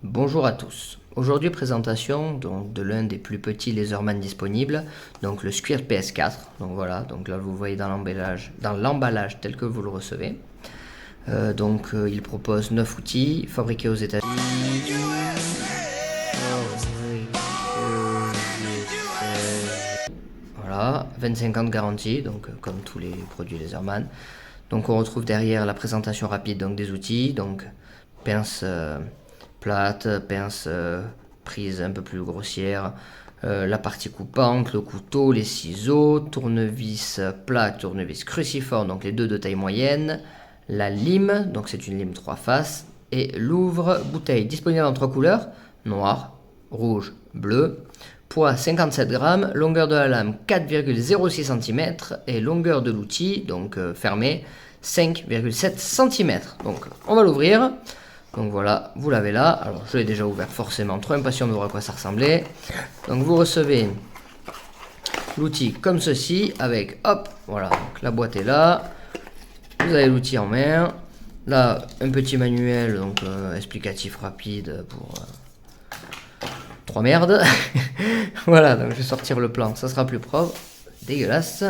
Bonjour à tous. Aujourd'hui présentation donc, de l'un des plus petits Laserman disponibles, donc le Squirt PS4. Donc voilà, donc là vous voyez dans l'emballage tel que vous le recevez. Il propose 9 outils fabriqués aux États-Unis. Voilà, 25 ans de garantie, donc comme tous les produits Laserman. Donc on retrouve derrière la présentation rapide donc, des outils, donc pince plate, pince prise un peu plus grossière, la partie coupante, le couteau, les ciseaux, tournevis plat, tournevis cruciforme, donc les deux de taille moyenne, la lime, donc c'est une lime 3 faces, et l'ouvre-bouteille, disponible en 3 couleurs, noir, rouge, bleu. Poids 57 grammes, longueur de la lame 4,06 cm et longueur de l'outil, donc fermé, 5,7 cm. Donc on va l'ouvrir. Donc voilà, vous l'avez là. Alors je l'ai déjà ouvert forcément, trop impatient de voir à quoi ça ressemblait. Donc vous recevez l'outil comme ceci avec, hop, voilà, donc la boîte est là. Vous avez l'outil en main. Là, un petit manuel donc explicatif rapide pour 3 merdes. Voilà, donc je vais sortir le plan, ça sera plus propre. Dégueulasse.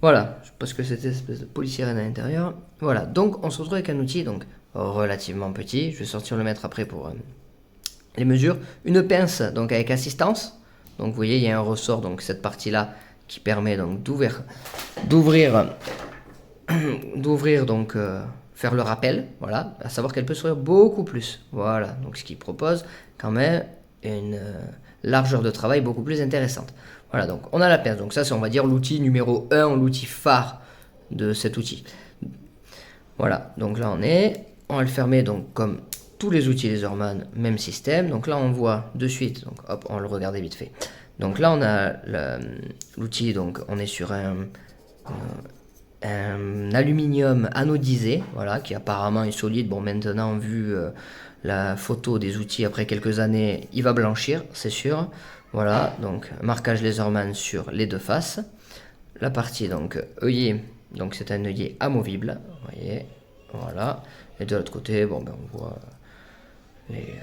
Voilà, parce que c'était une espèce de policière à l'intérieur. Voilà, donc on se retrouve avec un outil donc relativement petit. Je vais sortir le mètre après pour les mesures. Une pince donc avec assistance. Donc vous voyez, il y a un ressort, donc cette partie-là qui permet donc d'ouvrir donc faire le rappel, voilà, à savoir qu'elle peut s'ouvrir beaucoup plus. Voilà, donc ce qui propose quand même une largeur de travail beaucoup plus intéressante. Voilà, donc on a la pince. Donc ça, c'est on va dire l'outil numéro 1, l'outil phare de cet outil. Voilà, donc là on va le fermer donc comme tous les outils Laserman, même système. Donc là on voit de suite, donc hop, on va le regarder vite fait. Donc là on a l'outil, donc on est sur un aluminium anodisé, voilà, qui apparemment est solide. Bon, maintenant vu la photo des outils après quelques années, il va blanchir, c'est sûr. Voilà, donc marquage Laserman sur les deux faces. La partie donc œillet, donc c'est un œillet amovible, vous voyez, voilà. Et de l'autre côté, bon ben on voit les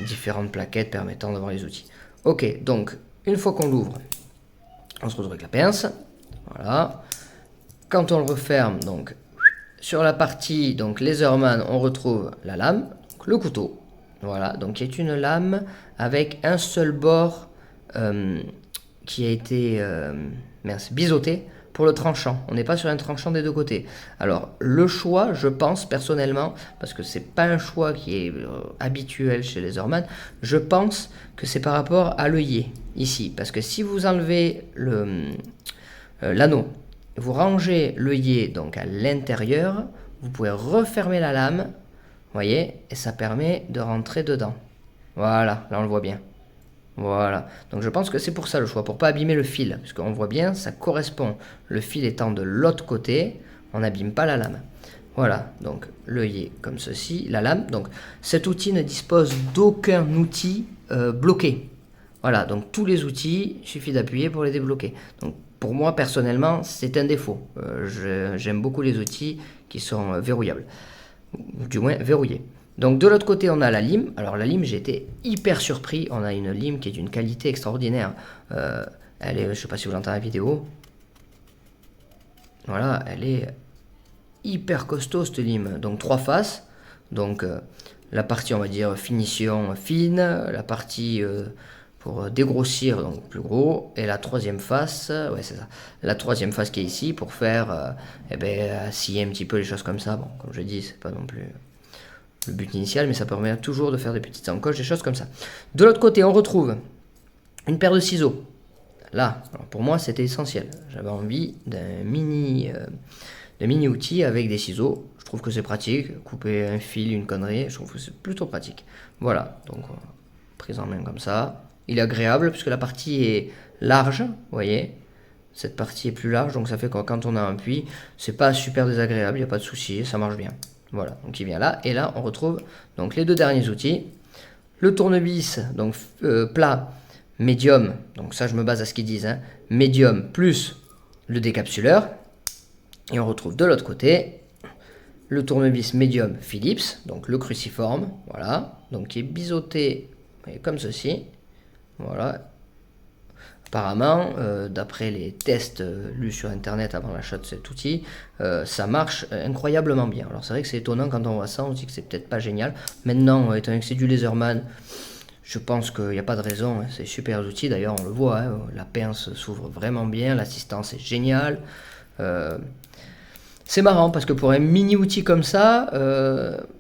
différentes plaquettes permettant d'avoir les outils. Ok, donc une fois qu'on l'ouvre, on se retrouve avec la pince, voilà. Quand on le referme, donc sur la partie donc Laserman, on retrouve la lame, le couteau, voilà, donc qui est une lame avec un seul bord qui a été biseauté pour le tranchant. On n'est pas sur un tranchant des deux côtés. Alors le choix, je pense personnellement, parce que c'est pas un choix qui est habituel chez Laserman, je pense que c'est par rapport à l'œillet ici, parce que si vous enlevez l'anneau, vous rangez l'œillet donc à l'intérieur, vous pouvez refermer la lame, voyez, et ça permet de rentrer dedans. Voilà, là on le voit bien. Voilà, donc je pense que c'est pour ça le choix, pour pas abîmer le fil, parce qu'on voit bien, ça correspond, le fil étant de l'autre côté, on n'abîme pas la lame. Voilà, donc l'œillet comme ceci, la lame, donc cet outil ne dispose d'aucun outil bloqué. Voilà, donc tous les outils, il suffit d'appuyer pour les débloquer. Donc pour moi personnellement, c'est un défaut. J'aime beaucoup les outils qui sont verrouillables, ou du moins verrouillés. Donc de l'autre côté, on a la lime. Alors la lime, j'ai été hyper surpris. On a une lime qui est d'une qualité extraordinaire. Elle est, je ne sais pas si vous l'entendez la vidéo. Voilà, elle est hyper costaud cette lime. Donc 3 faces. Donc la partie, on va dire, finition fine. La partie pour dégrossir, donc plus gros. Et la troisième face, ouais c'est ça. La troisième face qui est ici pour faire, scier un petit peu les choses comme ça. Bon, comme je dis, c'est pas non plus le but initial, mais ça permet toujours de faire des petites encoches, des choses comme ça. De l'autre côté, on retrouve une paire de ciseaux. Là, alors pour moi, c'était essentiel. J'avais envie d'un mini outil avec des ciseaux. Je trouve que c'est pratique. Couper un fil, une connerie, je trouve que c'est plutôt pratique. Voilà, donc prise en main comme ça. Il est agréable puisque la partie est large, vous voyez. Cette partie est plus large, donc ça fait que quand on a un puits, c'est pas super désagréable, il n'y a pas de souci, ça marche bien. Voilà, donc il vient là, et là on retrouve donc les deux derniers outils. Le tournevis, donc plat, médium, donc ça je me base à ce qu'ils disent, hein, médium plus le décapsuleur. Et on retrouve de l'autre côté le tournevis médium Philips, donc le cruciforme, voilà, donc qui est biseauté comme ceci, voilà. Apparemment, d'après les tests lus sur internet avant l'achat de cet outil, ça marche incroyablement bien. Alors c'est vrai que c'est étonnant quand on voit ça, on se dit que c'est peut-être pas génial. Maintenant, étant donné que c'est du Laserman, je pense qu'il n'y a pas de raison, hein, c'est super outil, d'ailleurs on le voit, hein, la pince s'ouvre vraiment bien, l'assistance est géniale. C'est marrant parce que pour un mini outil comme ça,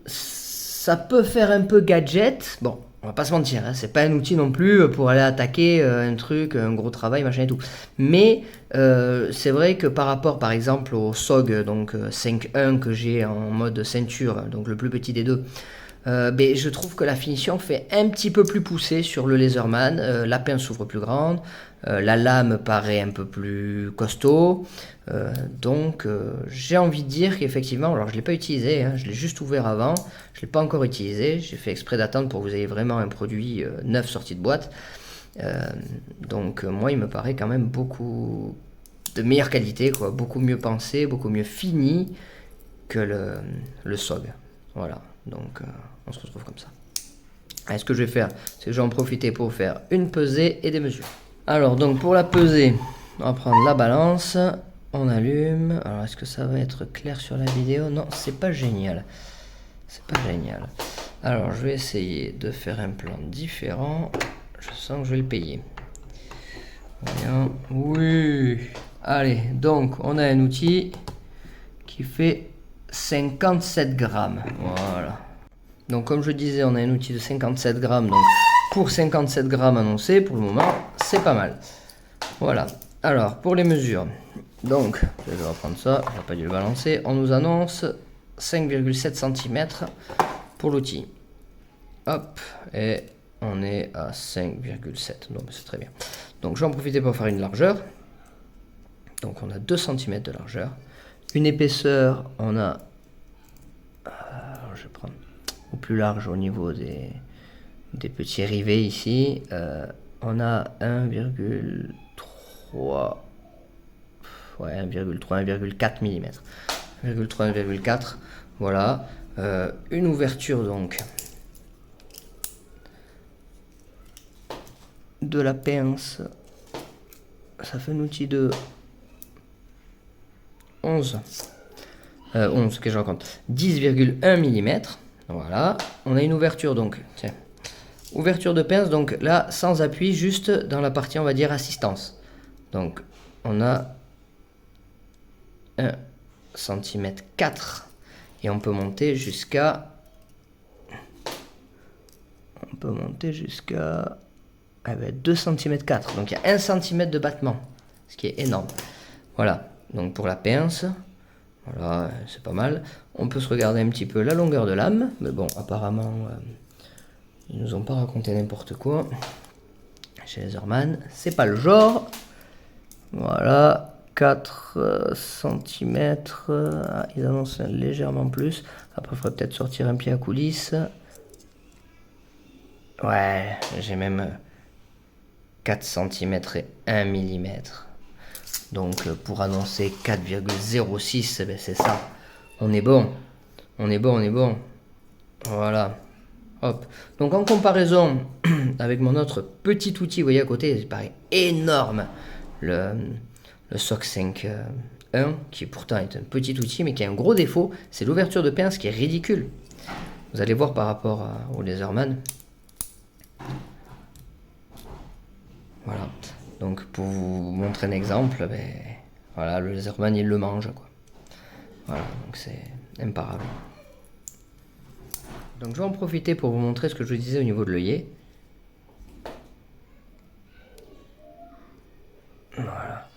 ça peut faire un peu gadget. Bon, on va pas se mentir, hein, c'est pas un outil non plus pour aller attaquer un truc, un gros travail, machin et tout. Mais c'est vrai que par rapport par exemple au SOG donc 5.1 que j'ai en mode ceinture, donc le plus petit des deux, ben, je trouve que la finition fait un petit peu plus poussée sur le Laserman. La pince s'ouvre plus grande, la lame paraît un peu plus costaud. Donc j'ai envie de dire qu'effectivement, alors je ne l'ai pas utilisé, hein, je l'ai juste ouvert avant, je ne l'ai pas encore utilisé, j'ai fait exprès d'attendre pour que vous ayez vraiment un produit neuf sorti de boîte. Donc moi il me paraît quand même beaucoup de meilleure qualité, quoi, beaucoup mieux pensé, beaucoup mieux fini que le SOG. Voilà, donc on se retrouve comme ça. Et ce que je vais faire, c'est que je vais en profiter pour faire une pesée et des mesures. Alors donc pour la pesée, on va prendre la balance, on allume. Alors est-ce que ça va être clair sur la vidéo? Non, c'est pas génial. C'est pas génial. Alors je vais essayer de faire un plan différent. Je sens que je vais le payer. Voyons. Oui. Allez, donc on a un outil qui fait 57 grammes. Voilà. Donc comme je disais, on a un outil de 57 grammes. Donc pour 57 grammes annoncés, pour le moment, c'est pas mal. Voilà. Alors pour les mesures. Donc je vais reprendre ça. Je n'ai pas dû le balancer. On nous annonce 5,7 cm pour l'outil. Hop. Et on est à 5,7. Donc c'est très bien. Donc je vais en profiter pour faire une largeur. Donc on a 2 cm de largeur. Une épaisseur, on a... Alors je vais prendre au plus large au niveau des petits rivets ici. On a 1,3... Ouais, 1,3, 1,4 mm. 1,3, 1,4. Voilà. Une ouverture donc de la pince. Ça fait un outil de 11, que je raconte, 10,1 mm. Voilà, on a une ouverture donc, tiens, ouverture de pince, donc là, sans appui, juste dans la partie, on va dire, assistance. Donc, on a 1 cm 4 et on peut monter jusqu'à 2 cm 4. Donc, il y a 1 cm de battement, ce qui est énorme. Voilà, donc pour la pince, voilà, c'est pas mal. On peut se regarder un petit peu la longueur de lame, mais bon, apparemment, ils nous ont pas raconté n'importe quoi. Chez Laserman, c'est pas le genre. Voilà, 4 cm. Ils annoncent légèrement plus. Après, il faudrait peut-être sortir un pied à coulisses. Ouais, j'ai même 4 cm et 1 mm. Donc pour annoncer 4,06, ben c'est ça. On est bon. On est bon, on est bon. Voilà. Hop. Donc en comparaison avec mon autre petit outil, vous voyez à côté, il paraît énorme. Le SOG 5.1, qui pourtant est un petit outil, mais qui a un gros défaut, c'est l'ouverture de pince qui est ridicule. Vous allez voir par rapport au Laserman. Voilà. Donc pour vous montrer un exemple, ben, voilà, le Laserman il le mange, quoi. Voilà, donc c'est imparable. Donc je vais en profiter pour vous montrer ce que je vous disais au niveau de l'œillet. Voilà.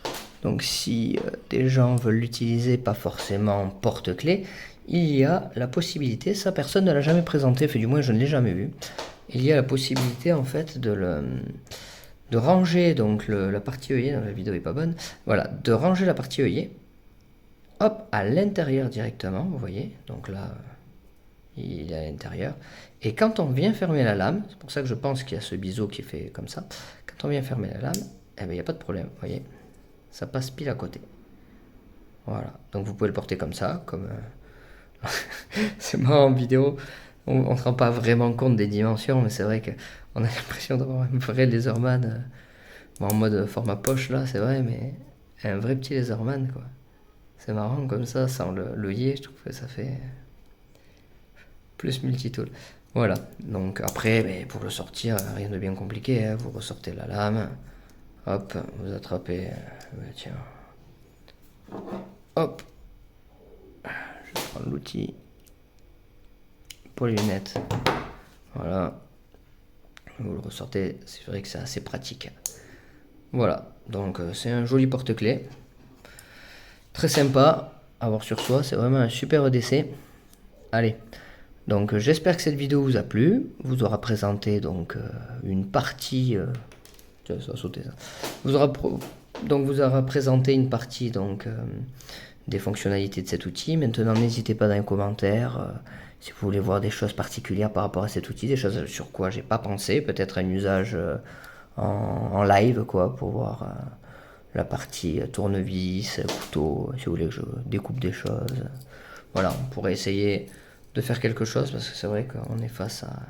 Donc si des gens veulent l'utiliser, pas forcément porte-clés, il y a la possibilité, ça personne ne l'a jamais présenté, fait du moins je ne l'ai jamais vu. Il y a la possibilité en fait de ranger donc la partie œillet, dans la vidéo est pas bonne, voilà, de ranger la partie œillet, hop, à l'intérieur directement, vous voyez, donc là, il est à l'intérieur, et quand on vient fermer la lame, c'est pour ça que je pense qu'il y a ce biseau qui est fait comme ça, quand on vient fermer la lame, eh bien, il n'y a pas de problème, vous voyez, ça passe pile à côté. Voilà, donc vous pouvez le porter comme ça, comme C'est marrant en vidéo, on ne se rend pas vraiment compte des dimensions, mais c'est vrai qu'on a l'impression d'avoir un vrai laserman, bon, en mode format poche là, c'est vrai, mais un vrai petit laserman quoi. C'est marrant comme ça, sans l'œillet, je trouve que ça fait plus multitool. Voilà, donc après, ben, pour le sortir, rien de bien compliqué, hein. Vous ressortez la lame, hop, vous attrapez, ben, tiens, hop, je prends l'outil pour les lunettes, voilà, vous le ressortez, c'est vrai que c'est assez pratique. Voilà, donc c'est un joli porte-clés, très sympa à avoir sur soi, c'est vraiment un super EDC. Allez, donc j'espère que cette vidéo vous a plu, vous aura présenté donc une partie, ça va sauter ça, vous aura présenté une partie donc des fonctionnalités de cet outil. Maintenant n'hésitez pas dans les commentaires si vous voulez voir des choses particulières par rapport à cet outil, des choses sur quoi j'ai pas pensé, peut-être un usage en live quoi, pour voir la partie tournevis, couteau, si vous voulez que je découpe des choses. Voilà, on pourrait essayer de faire quelque chose parce que c'est vrai qu'on est face à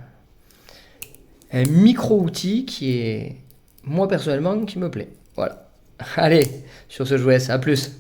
un micro-outil qui est, moi personnellement, qui me plaît. Voilà. Allez, sur ce, je vous laisse. À plus.